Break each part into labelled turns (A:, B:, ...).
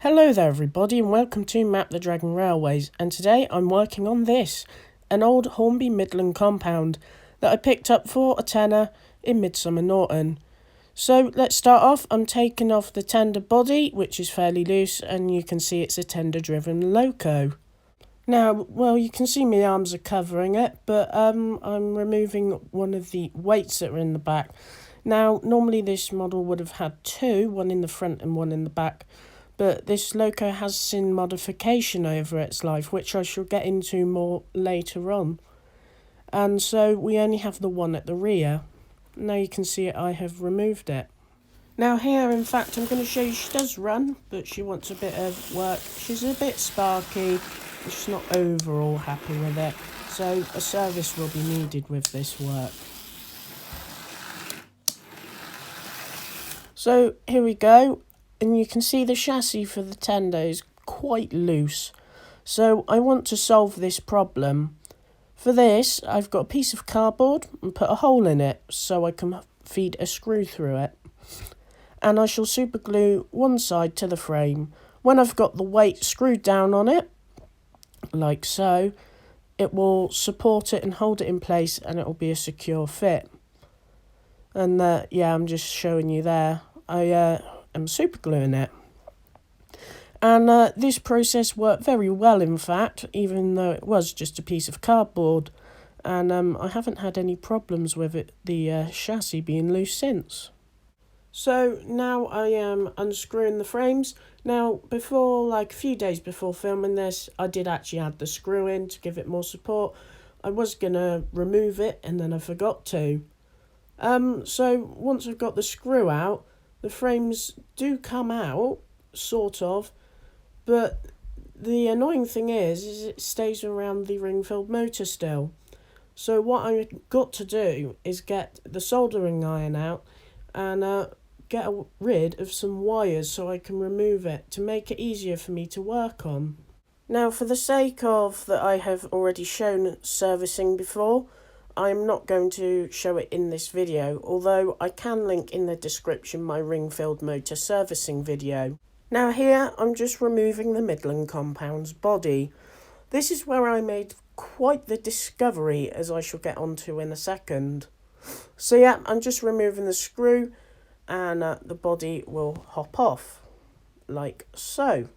A: Hello there everybody and welcome to Map the Dragon Railways, and today I'm working on this, an old Hornby Midland compound that I picked up for a tenner in Midsummer Norton. So let's start off. I'm taking off the tender body, which is fairly loose, and you can see it's a tender driven loco. Now, well, you can see my arms are covering it, but I'm removing one of the weights that are in the back. Now, normally this model would have had two, one in the front and one in the back, but this loco has seen modification over its life, which I shall get into more later on. And so we only have the one at the rear. Now you can see I have removed it. Now here, in fact, I'm going to show you she does run, but she wants a bit of work. She's a bit sparky, and she's not overall happy with it. So a service will be needed with this work. So here we go. And you can see the chassis for the tender is quite loose. So I want to solve this problem. For this, I've got a piece of cardboard and put a hole in it so I can feed a screw through it. And I shall super glue one side to the frame. When I've got the weight screwed down on it, like so, it will support it and hold it in place, and it will be a secure fit. And yeah, I'm just showing you there. I'm super gluing it. And this process worked very well, in fact, even though it was just a piece of cardboard. And I haven't had any problems with it, the chassis being loose since. So now I am unscrewing the frames. Now, before, like a few days before filming this, I did actually add the screw in to give it more support. I was going to remove it and then I forgot to. So once I've got the screw out, the frames do come out, sort of, but the annoying thing is it stays around the Ringfield motor still. So what I got to do is get the soldering iron out and get rid of some wires so I can remove it to make it easier for me to work on. Now, for the sake of that I have already shown servicing before, I'm not going to show it in this video, although I can link in the description my Ringfield motor servicing video. Now here, I'm just removing the Midland compound's body. This is where I made quite the discovery, as I shall get onto in a second. So yeah, I'm just removing the screw, and the body will hop off, like so.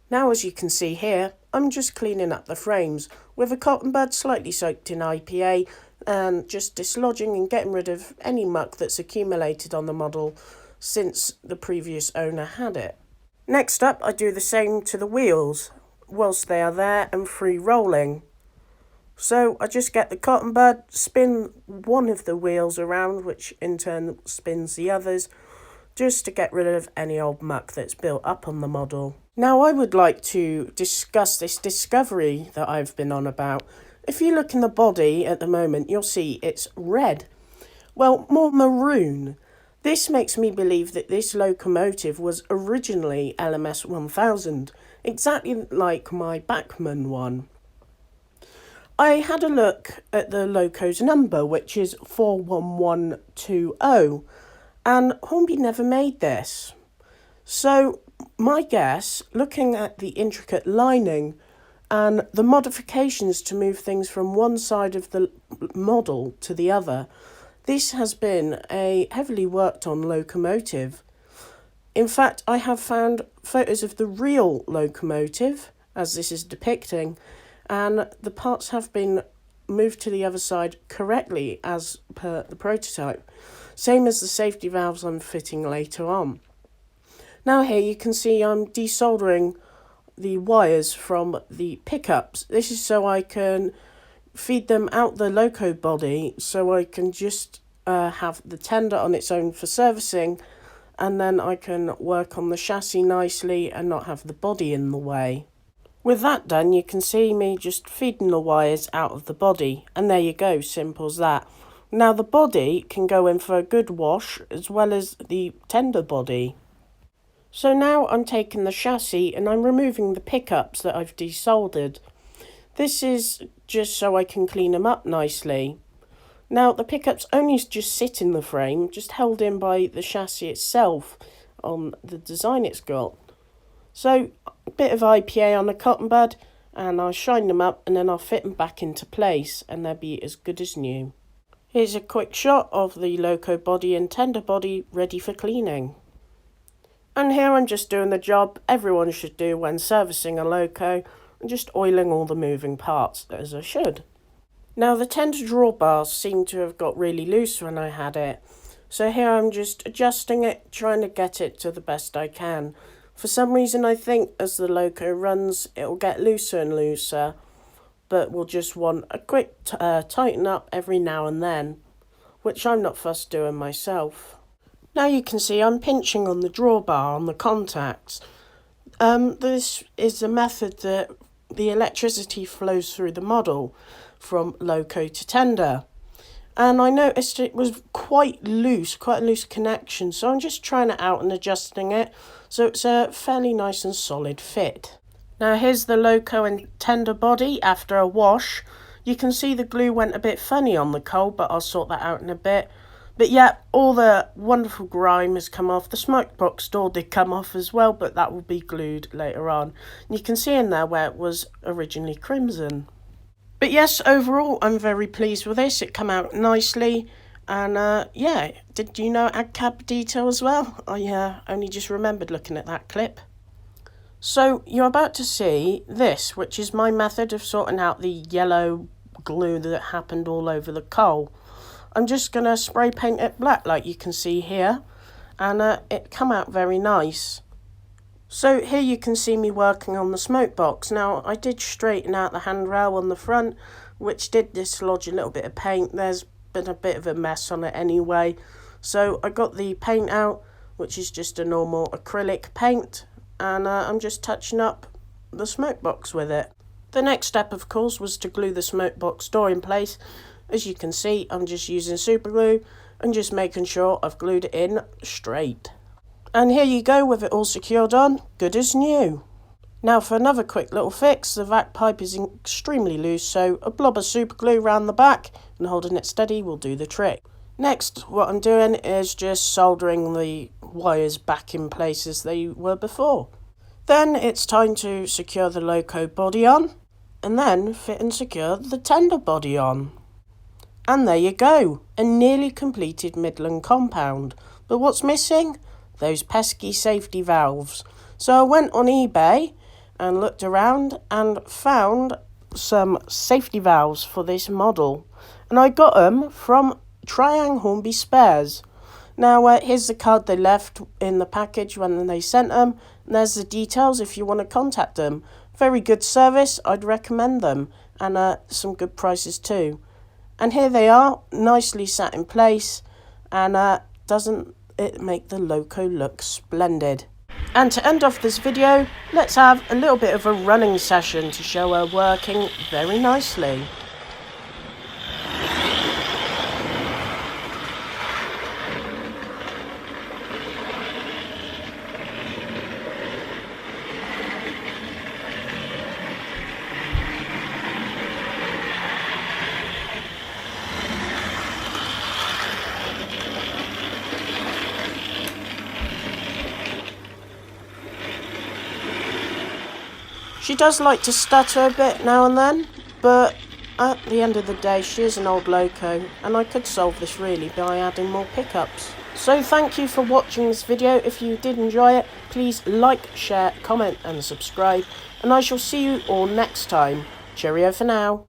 A: Now, as you can see here, I'm just cleaning up the frames with a cotton bud slightly soaked in IPA and just dislodging and getting rid of any muck that's accumulated on the model since the previous owner had it. Next up, I do the same to the wheels whilst they are there and free rolling. So I just get the cotton bud, spin one of the wheels around, which in turn spins the others, just to get rid of any old muck that's built up on the model. Now, I would like to discuss this discovery that I've been on about. If you look in the body at the moment, you'll see it's red. Well, more maroon. This makes me believe that this locomotive was originally LMS 1000, exactly like my Bachmann one. I had a look at the loco's number, which is 41120, and Hornby never made this. So my guess, looking at the intricate lining and the modifications to move things from one side of the model to the other, this has been a heavily worked on locomotive. In fact, I have found photos of the real locomotive, as this is depicting, and the parts have been moved to the other side correctly as per the prototype, same as the safety valves I'm fitting later on. Now here you can see I'm desoldering the wires from the pickups. This is so I can feed them out the loco body, so I can just have the tender on its own for servicing, and then I can work on the chassis nicely and not have the body in the way. With that done, you can see me just feeding the wires out of the body, and there you go, simple as that. Now the body can go in for a good wash as well as the tender body. So now I'm taking the chassis and I'm removing the pickups that I've desoldered. This is just so I can clean them up nicely. Now the pickups only just sit in the frame, just held in by the chassis itself on the design it's got. So a bit of IPA on the cotton bud, and I'll shine them up and then I'll fit them back into place and they'll be as good as new. Here's a quick shot of the loco body and tender body ready for cleaning. And here I'm just doing the job everyone should do when servicing a loco, and just oiling all the moving parts as I should. Now the tender drawbars seem to have got really loose when I had it, so here I'm just adjusting it, trying to get it to the best I can. For some reason I think as the loco runs it'll get looser and looser, but we'll just want a quick tighten up every now and then, which I'm not fussed doing myself. Now you can see I'm pinching on the drawbar on the contacts. This is a method that the electricity flows through the model from loco to tender. And I noticed it was quite a loose connection, so I'm just trying it out and adjusting it so it's a fairly nice and solid fit. Now here's the loco and tender body after a wash. You can see the glue went a bit funny on the coal, but I'll sort that out in a bit. But yeah, all the wonderful grime has come off. The smoke box door did come off as well, but that will be glued later on. And you can see in there where it was originally crimson. But yes, overall, I'm very pleased with this. It came out nicely. And yeah, did you know it had cab detail as well? I only just remembered looking at that clip. So you're about to see this, which is my method of sorting out the yellow glue that happened all over the coal. I'm just going to spray paint it black like you can see here. And it come out very nice. So here you can see me working on the smoke box. Now I did straighten out the handrail on the front, which did dislodge a little bit of paint. There's been a bit of a mess on it anyway. So I got the paint out, which is just a normal acrylic paint, and I'm just touching up the smoke box with it. The next step of course was to glue the smoke box door in place. As you can see, I'm just using super glue and just making sure I've glued it in straight. And here you go with it all secured on, good as new. Now for another quick little fix, the vac pipe is extremely loose, so a blob of super glue around the back and holding it steady will do the trick. Next, what I'm doing is just soldering the wires back in place as they were before. Then it's time to secure the loco body on, and then fit and secure the tender body on. And there you go, a nearly completed Midland compound. But what's missing? Those pesky safety valves. So I went on eBay and looked around and found some safety valves for this model. And I got them from Hornby Spares. Now here's the card they left in the package when they sent them. And there's the details if you want to contact them. Very good service, I'd recommend them. And some good prices too. And here they are, nicely sat in place. And doesn't it make the loco look splendid. And to end off this video, let's have a little bit of a running session to show her working very nicely. She does like to stutter a bit now and then, but at the end of the day she is an old loco, and I could solve this really by adding more pickups. So thank you for watching this video. If you did enjoy it, please like, share, comment and subscribe, and I shall see you all next time. Cheerio for now.